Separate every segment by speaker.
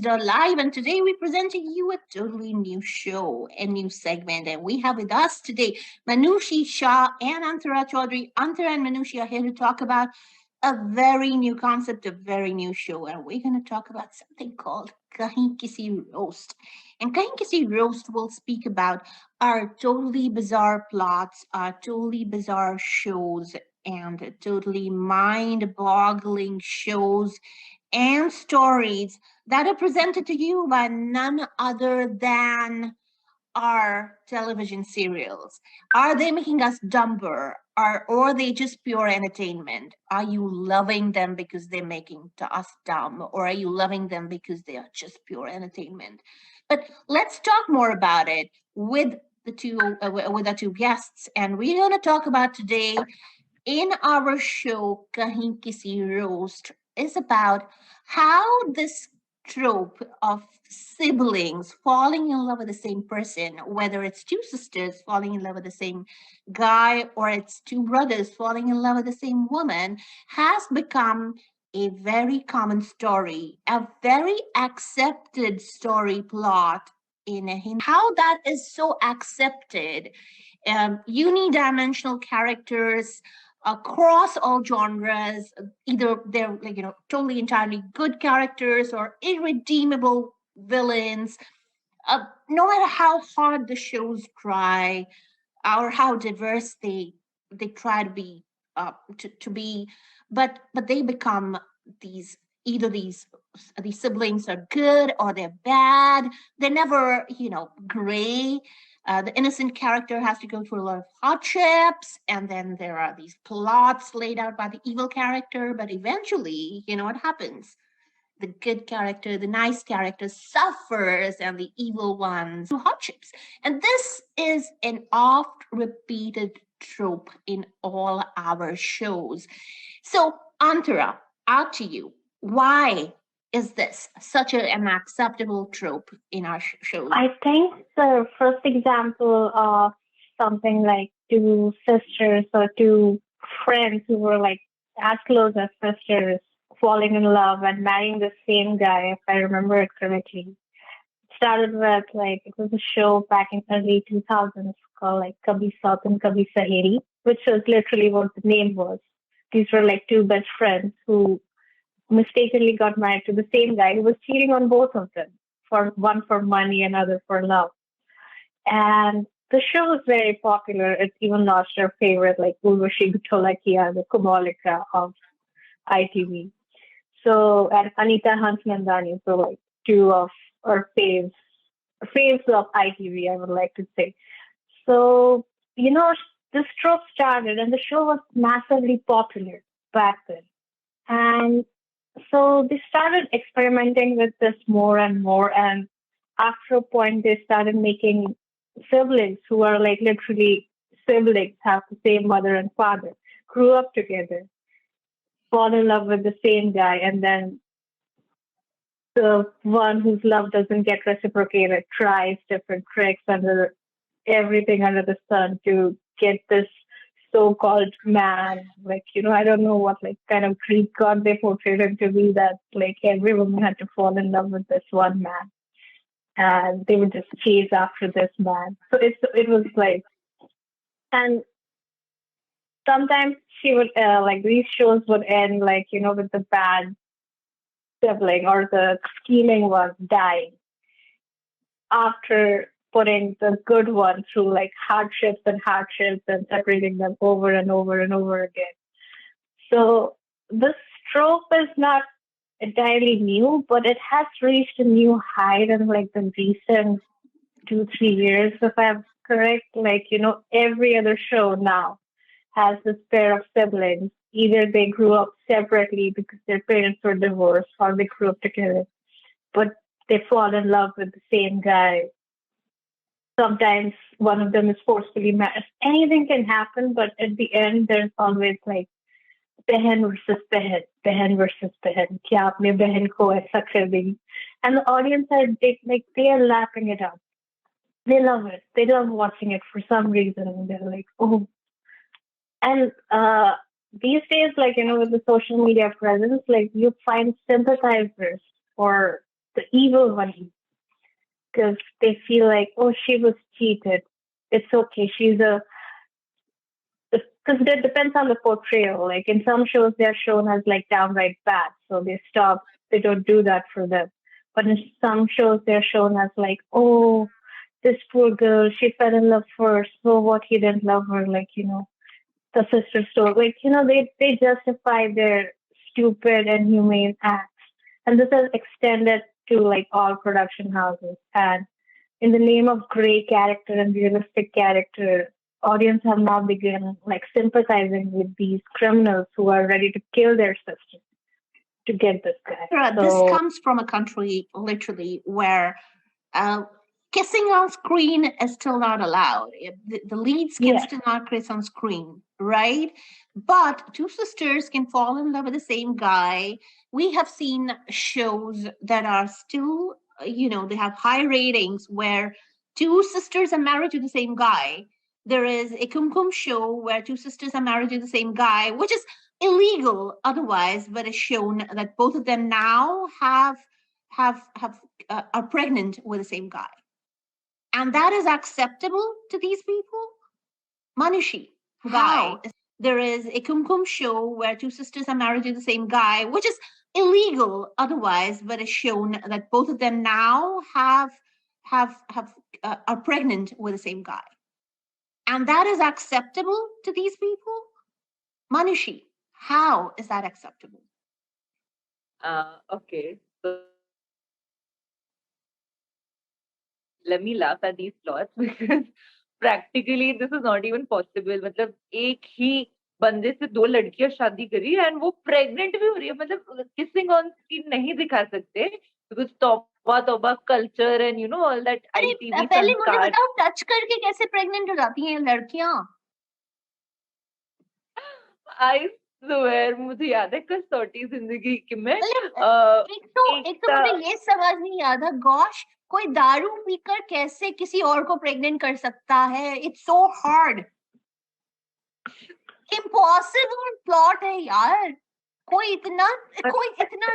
Speaker 1: Desis Live, and today we present to you a totally new show, a new segment, and we have with us today Manushishah and Antara Chaudhary. Antara and Manushi are here to talk about a very new concept, a very new show, and we're going to talk about something called Kahin Kisi Roast. And Kahin Kisi Roast will speak about our totally bizarre plots, our totally bizarre shows, and totally mind-boggling shows and stories that are presented to you by none other than our television serials. Are they making us dumber? Or are they just pure entertainment? Are you loving them because they're making us dumb? Or are you loving them because they are just pure entertainment? But let's talk more about it with with our two guests. And we're going to talk about today in our show Kahin Kisi Roast is about how this trope of siblings falling in love with the same person, whether it's two sisters falling in love with the same guy or it's two brothers falling in love with the same woman, has become a very common story, a very accepted story plot in a Hindi. How that is so accepted, unidimensional characters across all genres. Either they're totally entirely good characters or irredeemable villains. No matter how hard the shows try or how diverse they try to be, to be, but they become these either these siblings are good or they're bad. They're never gray. The innocent character has to go through a lot of hardships, and then there are these plots laid out by the evil character. But eventually, you know what happens? The good character, the nice character suffers, and the evil ones through hardships. And this is an oft repeated trope in all our shows. So, Antara, out to you. Why is this such an acceptable trope in our shows?
Speaker 2: I think the first example of something like two sisters or two friends who were like as close as sisters falling in love and marrying the same guy, if I remember it correctly. It started with like, it was a show back in early 2000s called like Kabhi Saath and Kabhi Saheri, which was literally what the name was. These were like two best friends who mistakenly got married to the same guy who was cheating on both of them, for one for money and other for love. And the show was very popular. It even lost her favorite, like Urvashi Gutolakia, the Kumalika of ITV. So, and Anita Hansmandani, so like two of our faves of ITV, I would like to say. So, this trope started and the show was massively popular back then. And so they started experimenting with this more and more. And after a point, they started making siblings who are like literally siblings, have the same mother and father, grew up together, fall in love with the same guy, and then the one whose love doesn't get reciprocated tries different tricks under everything under the sun to get this so-called man. Like, I don't know what like kind of Greek god they portrayed him to be, that like every woman had to fall in love with this one man. And they would just chase after this man. So it was like, and sometimes she would like these shows would end like with the bad sibling or the scheming one dying after putting the good one through like hardships and separating them over and over and over again. So this trope is not entirely new, but it has reached a new height in like the recent 2-3 years, if I'm correct. Like, every other show now has this pair of siblings. Either they grew up separately because their parents were divorced, or they grew up together, but they fall in love with the same guy. Sometimes one of them is forcefully married. Anything can happen, but at the end, there's always like behan versus behan versus behan. Kya aapne behan ko aisa kar di? And the audience they are lapping it up. They love it. They love watching it for some reason. They're like, oh. And these days, like, with the social media presence, like you find sympathizers for the evil one, because they feel like, oh, she was cheated. It's okay. She's a, because it depends on the portrayal. Like in some shows, they're shown as like downright bad, so they stop. They don't do that for them. But in some shows, they're shown as like, oh, this poor girl, she fell in love first. So what? He didn't love her. Like the sister story. Like they justify their stupid and humane acts, and this is extended to like all production houses. And in the name of great character and realistic character, audience have now begun like sympathizing with these criminals who are ready to kill their sister to get this guy.
Speaker 1: This comes from a country literally where kissing on screen is still not allowed. The leads can still not kiss on screen, right? But two sisters can fall in love with the same guy. We have seen shows that are still, they have high ratings where two sisters are married to the same guy. There is a Kumkum show where two sisters are married to the same guy, which is illegal otherwise, but it's shown that both of them now are pregnant with the same guy. And that is acceptable to these people? Manushi, how? There is a Kumkum show where two sisters are married to the same guy, which is illegal otherwise, but it's shown that both of them now are pregnant with the same guy. And that is acceptable to these people? Manushi, how is that acceptable?
Speaker 3: Okay. So let me laugh at these plots because practically this is not even possible. मतलब एक ही बंदे से दो लड़कियां शादी करी and वो pregnant भी हो रही है. मतलब kissing on screen नहीं दिखा सकते because तौबा culture and all that ITV संस्कार.
Speaker 1: पहले मुझे बताओ टच करके कैसे pregnant हो जाती हैं लड़कियां?
Speaker 3: I swear मुझे याद है कसौटी जिंदगी की में
Speaker 1: एक तो मुझे ये समझ नहीं आता गॉश कोई दारू पीकर कैसे किसी और को प्रेग्नेंट कर सकता है? It's so hard, impossible plot है यार. कोई इतना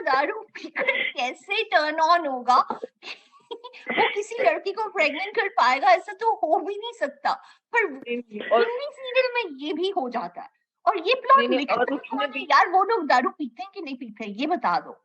Speaker 1: दारू पीकर कैसे टर्न ऑन होगा वो किसी लड़की को प्रेग्नेंट कर पाएगा? ऐसा तो हो भी नहीं सकता. पर हिंदी सीरियल में ये भी हो जाता है. और ये प्लॉट लिखते यार वो लोग दारू पीते हैं कि नहीं पीते हैं ये बता दो.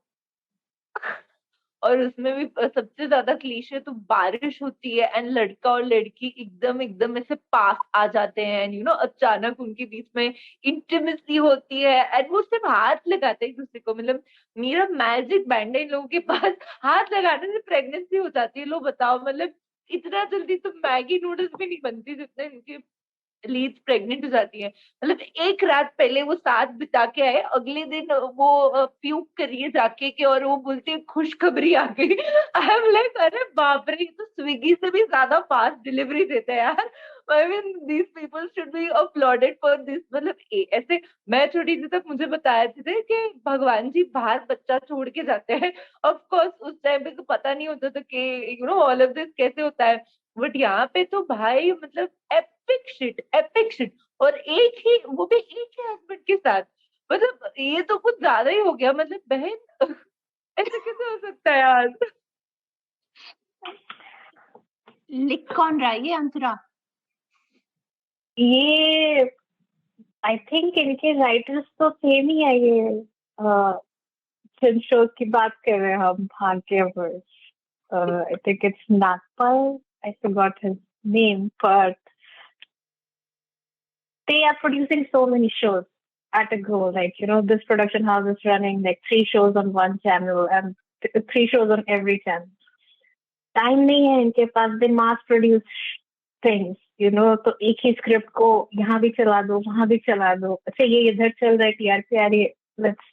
Speaker 3: और उसमें भी सबसे ज्यादा क्लीशे तो बारिश होती है एंड लड़का और लड़की एकदम ऐसे पास आ जाते हैं एंड अचानक उनके बीच में इंटीमेसी होती है एंड वो सिर्फ हाथ लगाते हैं एक दूसरे को. मतलब मेरा मैजिक बैंड है इन लोगों के पास, हाथ लगाने से प्रेगनेंसी हो जाती है. लो बताओ, मतलब इतना जल्दी तो मैगी नूडल्स भी नहीं बनती जितने इनके लीड्स प्रेग्नेंट हो जाती है. मतलब एक रात पहले वो साथ बिता के आए, अगले दिन वो प्यूक करिए जाके के और वो बोलते हैं खुशखबरी आ गई. आई एम लाइक अरे बाप रे, तो स्विगी से भी ज्यादा फास्ट डिलीवरी देते हैं यार. I mean these people should be uploaded for this. मतलब ऐसे मैं छोटी थी तक मुझे बताया थे कि भगवान जी बाहर बच्चा छोड़ के जाते हैं. ऑफ कोर्स उस टाइम पे तो पता नहीं होता था कि ऑल ऑफ दिस कैसे होता है. बट यहाँ पे तो भाई मतलब एपिक शिट और वो भी एक ही हस्बैंड के साथ. मतलब ये तो कुछ ज्यादा ही हो गया. मतलब बहन ऐसे कैसे हो सकता है यार?
Speaker 1: लिख कौन रहा है ये अंतरा?
Speaker 2: ये आई थिंक इनके राइटर्स तो सेम ही है. ये फिल्म शो की बात कर रहे हैं हम, Bhagyavarsh. I think it's Nagpal. I forgot his name, but they are producing so many shows at a go. Like, this production house is running like 3 shows on one channel and 3 shows on every channel. Time nahi hai inke paas. They mass produce things, तो एक ही script को यहाँ भी चला दो वहां भी चला दो. अच्छा ये इधर चल रहा है TRP आ रही है, let's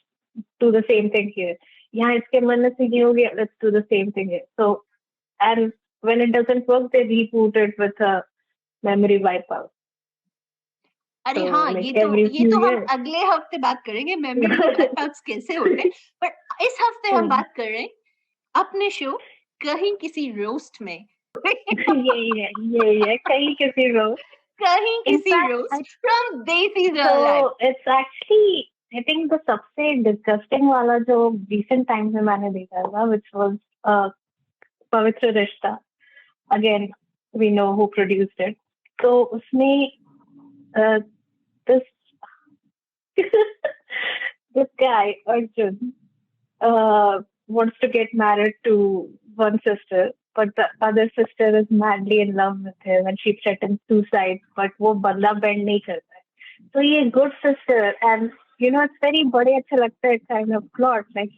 Speaker 2: do the same thing here. यहाँ इसके मन से ये हो गया, let's do the same thing here. So, and when it doesn't work, they reboot it with a memory wipeout.
Speaker 1: अरे हाँ, ये तो हम अगले हफ्ते बात करेंगे मेमोरी वाइपआउट्स कैसे होते हैं. पर इस हफ्ते हम बात कर रहे हैं अपने शो कहीं किसी रोस्ट में.
Speaker 2: ये कहीं किसी roast
Speaker 1: from Desis.
Speaker 2: So it's actually I think the सबसे डिस्गस्टिंग वाला जो रिसेंट टाइम्स में मैंने देखा था विच was Pavitra Rishta. Again we know who produced it. तो उसमें this this guy Arjun wants to get married to one sister, but the other sister is madly in love with him and she threatens suicide, but वो बदला bend नहीं करता है. So ये good sister and it's very बड़े अच्छा लगता है kind of plot, like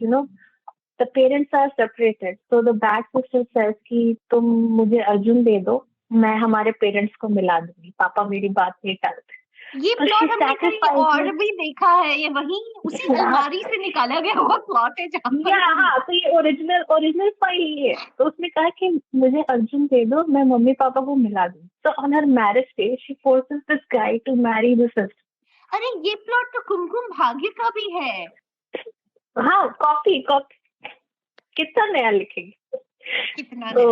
Speaker 2: the parents are separated, so the bad sister says कि तुम मुझे अर्जुन दे दो, मैं हमारे पेरेंट्स को मिला दूंगी, पापा मेरी बात नहीं टालते.
Speaker 1: ये प्लॉट हमने कहीं और भी देखा है, ये वही उसी अलमारी से निकाला गया हुआ प्लॉट है जहाँ पर.
Speaker 2: हाँ, तो ये ओरिजिनल फाइल ये है. तो उसने कहा कि मुझे अर्जुन दे दो, मैं मम्मी पापा को मिला दूँ. तो on her marriage day she forces this guy to marry the sister.
Speaker 1: अरे ये प्लॉट तो कुमकुम भाग्य का भी है.
Speaker 2: हाँ, कॉपी कितना नया लिखेंगे.
Speaker 1: कितना
Speaker 2: तो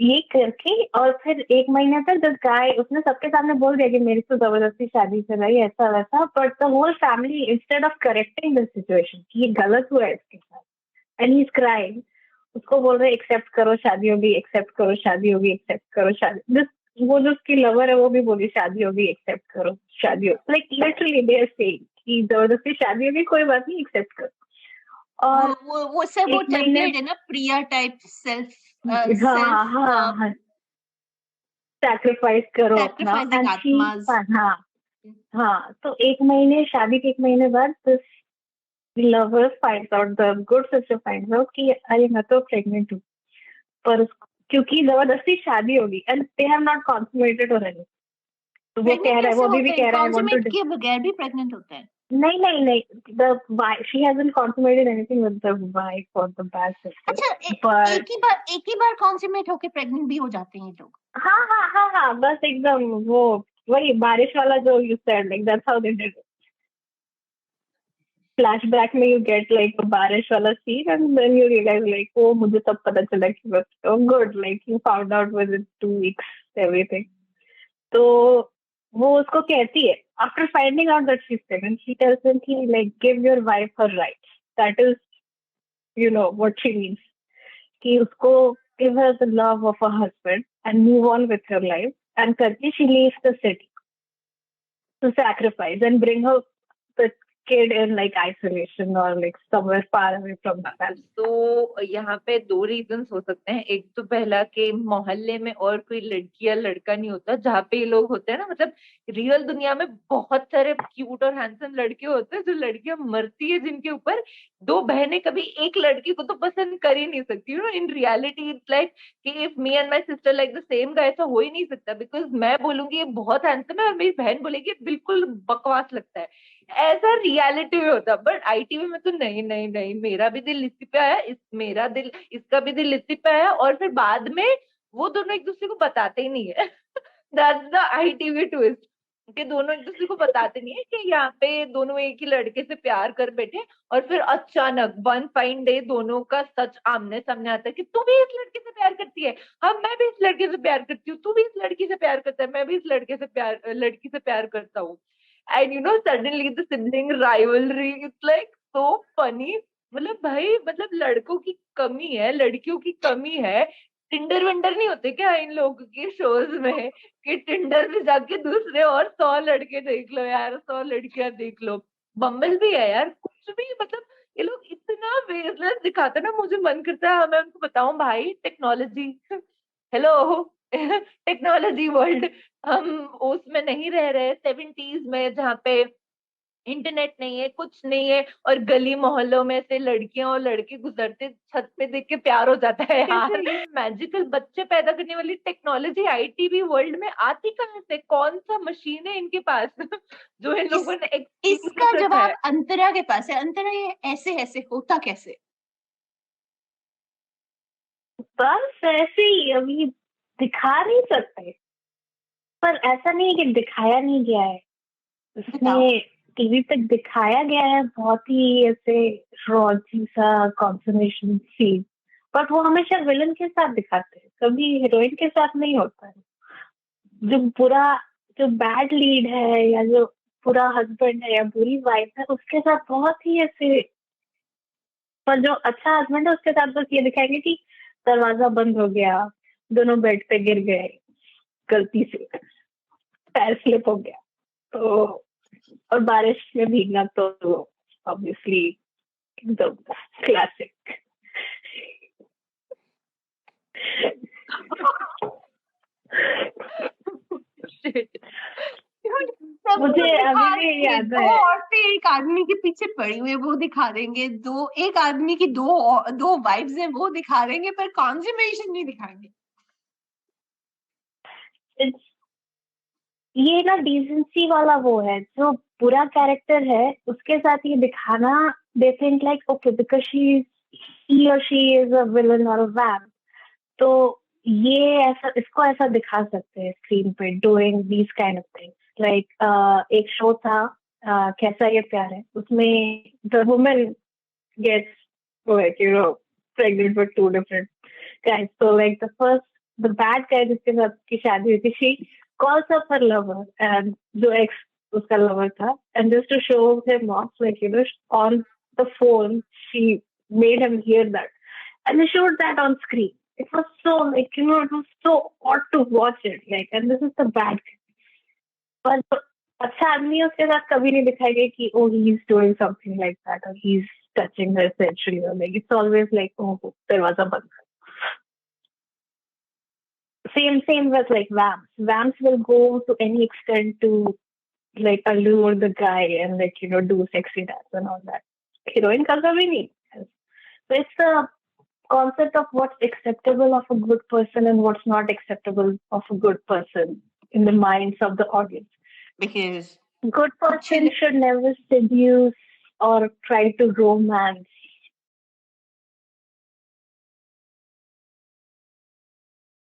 Speaker 2: ये करके और फिर 1 महीने तक दिस गाय उसने सबके सामने बोल दिया कि मेरी तो जबरदस्ती शादी चल रही है, ऐसा वैसा. But the whole family instead of correcting this situation कि ये गलत हुआ है इसके साथ, एंड ही इज क्राइंग, उसको बोल रहे एक्सेप्ट करो शादी होगी, एक्सेप्ट करो शादी होगी, एक्सेप्ट करो शादी. वो जो उसकी लवर है वो भी बोली शादी होगी, एक्सेप्ट करो शादी होगी. Like literally they are saying कि जबरदस्ती शादी होगी, कोई बात नहीं, एक्सेप्ट करो. और
Speaker 1: वो सब वो टेम्पलेट है ना, प्रिया टाइप सेल्फ
Speaker 2: सैक्रिफाइस करो अपना. हाँ, तो 1 महीने शादी के 1 महीने बाद this lover finds out, the good sister finds out कि अरे मैं तो प्रेग्नेंट हूँ, पर क्योंकि जबरदस्ती शादी होगी एंड दे हैव नॉट कंसुमेटेड और एनी. तो वो कह रहा है, वो अभी भी कह रहा है वांट टू,
Speaker 1: के बगैर भी प्रेग्नेंट होता है.
Speaker 2: नहीं, she hasn't consummated anything with the wife or the bad sister.
Speaker 1: अच्छा, एक ही बार कंसुमेट होके प्रेग्नेंट भी हो जाते हैं लोग.
Speaker 2: हाँ, बस एकदम वो वही बारिश वाला जो you said, like that's how they did it. Flashback में you get like a बारिश वाला scene and then you realize like oh मुझे तब पता चला कि बस oh good, like you found out within 2 weeks everything. तो वो उसको कहती है after finding out that she's pregnant, she tells him कि like give your wife her rights. That is what she means, कि उसको give her the love of a husband and move on with her life. And करके she leaves the city to sacrifice and bring her the kid in like isolation or like somewhere far away from the family.
Speaker 3: तो यहाँ पे 2 reasons हो सकते हैं. एक तो पहला कि मोहल्ले में और कोई लड़की या लड़का नहीं होता जहाँ पे ये लोग होते हैं ना, मतलब रियल दुनिया में बहुत सारे क्यूट और हैंडसम लड़के होते हैं जो लड़कियां मरती है जिनके ऊपर. 2 बहनें कभी एक लड़की को तो पसंद कर ही नहीं सकती. इन रियलिटी इट्स लाइक कि if me and my sister like the same guy, ऐसा हो ही नहीं सकता. बिकॉज मैं बोलूंगी ये बहुत हैंडसम है और मेरी बहन बोलेगी बिल्कुल बकवास लगता है. ऐसा रियलिटी में होता. बट आईटीवी में तो नहीं, मेरा भी दिल इसी पे आया, मेरा दिल इसका भी दिल इसी पे आया, और फिर बाद में वो दोनों एक दूसरे को बताते ही नहीं है. दैट्स द आईटीवी ट्विस्ट, कि दोनों एक दूसरे को बताते नहीं है कि यहाँ पे दोनों एक ही लड़के से प्यार कर बैठे, और फिर अचानक वन फाइन डे दोनों का सच आमने सामने आता है कि तू भी इस लड़के से प्यार करती है, हाँ मैं भी इस लड़के से प्यार करती हूँ, तू भी इस लड़की से प्यार करता है, मैं भी इस लड़की से प्यार करता हूँ. And suddenly the sibling rivalry, it's like so funny. मतलब भाई, मतलब लड़कों की कमी है, लड़कियों की कमी है. टिंडर विंडर नहीं होते क्या इन लोगों के शोज में कि टिंडर पे जाके दूसरे और 100 लड़के देख लो यार, 100 लड़कियां देख लो. बम्बल भी है यार, कुछ भी. मतलब ये लोग इतना बेसलेस दिखाते ना, मुझे मन करता है मैं उनको बताऊं भाई टेक्नोलॉजी, हेलो टेक्नोलॉजी वर्ल्ड, हम उसमें नहीं रह रहे 70s में जहाँ पे इंटरनेट नहीं है, कुछ नहीं है, और गली मोहल्लों में से लड़कियां और लड़के गुजरते छत पे देख के प्यार हो जाता है यार. ये मैजिकल बच्चे पैदा करने वाली टेक्नोलॉजी आईटीवी वर्ल्ड में आती कहाँ से? कौन सा मशीन है इनके पास जो इन लोगों ने
Speaker 1: इसका जवाब अंतरा के पास है. अंतरा, ये ऐसे होता कैसे?
Speaker 2: बस ऐसे ही अभी दिखा नहीं सकते, पर ऐसा नहीं है कि दिखाया नहीं गया है. उसमें टीवी पे दिखाया गया है बहुत ही ऐसे रॉजी सा कॉन्सुमेशन सीन, बट वो हमेशा विलन के साथ दिखाते हैं, कभी हीरोइन के साथ नहीं होता है. जो बुरा जो बैड लीड है या जो बुरा हस्बैंड है या बुरी वाइफ है उसके साथ बहुत ही ऐसे, पर जो अच्छा हस्बैंड है उसके साथ बस ये दिखाएंगे कि दरवाजा बंद हो गया, दोनों बेड पे गिर गए गलती से, पैर स्लिप हो गया तो, और बारिश में भीगना तो ऑब्वियसली एकदम क्लासिक। मुझे अभी भी याद है,
Speaker 1: दो औरतें एक आदमी के पीछे पड़ी हुई है वो दिखा देंगे, एक आदमी की दो वाइफ्स हैं वो दिखा देंगे, पर कॉन्सुमेशन नहीं दिखाएंगे।
Speaker 2: ये ना डिसेंसी वाला वो है, जो बुरा कैरेक्टर है उसके साथ ये दिखाना, they think like okay because he or she is a villain or a vamp, तो ये ऐसा, इसको ऐसा दिखा सकते हैं स्क्रीन पे doing these kind of things. Like एक शो था कैसा ये प्यार है, उसमें the woman gets like you know pregnant with two different guys, so like the bad guy जिसके साथ की शादी हुई थी, she calls up her lover and जो ex उसका lover था, and just to show him off, like you know on the phone she made him hear that, and they showed that on screen. It was so like you know it was so odd to watch it, like, and this is the bad guy. पर अच्छा आदमी है उसके साथ कभी नहीं दिखाएगा कि oh he's doing something like that or he's touching her sexually, or like it's always like oh दरवाजा बंद। Same with like vamps. Vamps will go to any extent to like allure the guy and like you know do sexy dance and all that. Heroine का कभी नहीं। So it's the concept of what's acceptable of a good person and what's not acceptable of a good person in the minds of the audience.
Speaker 1: Because
Speaker 2: good person should never seduce or try to romance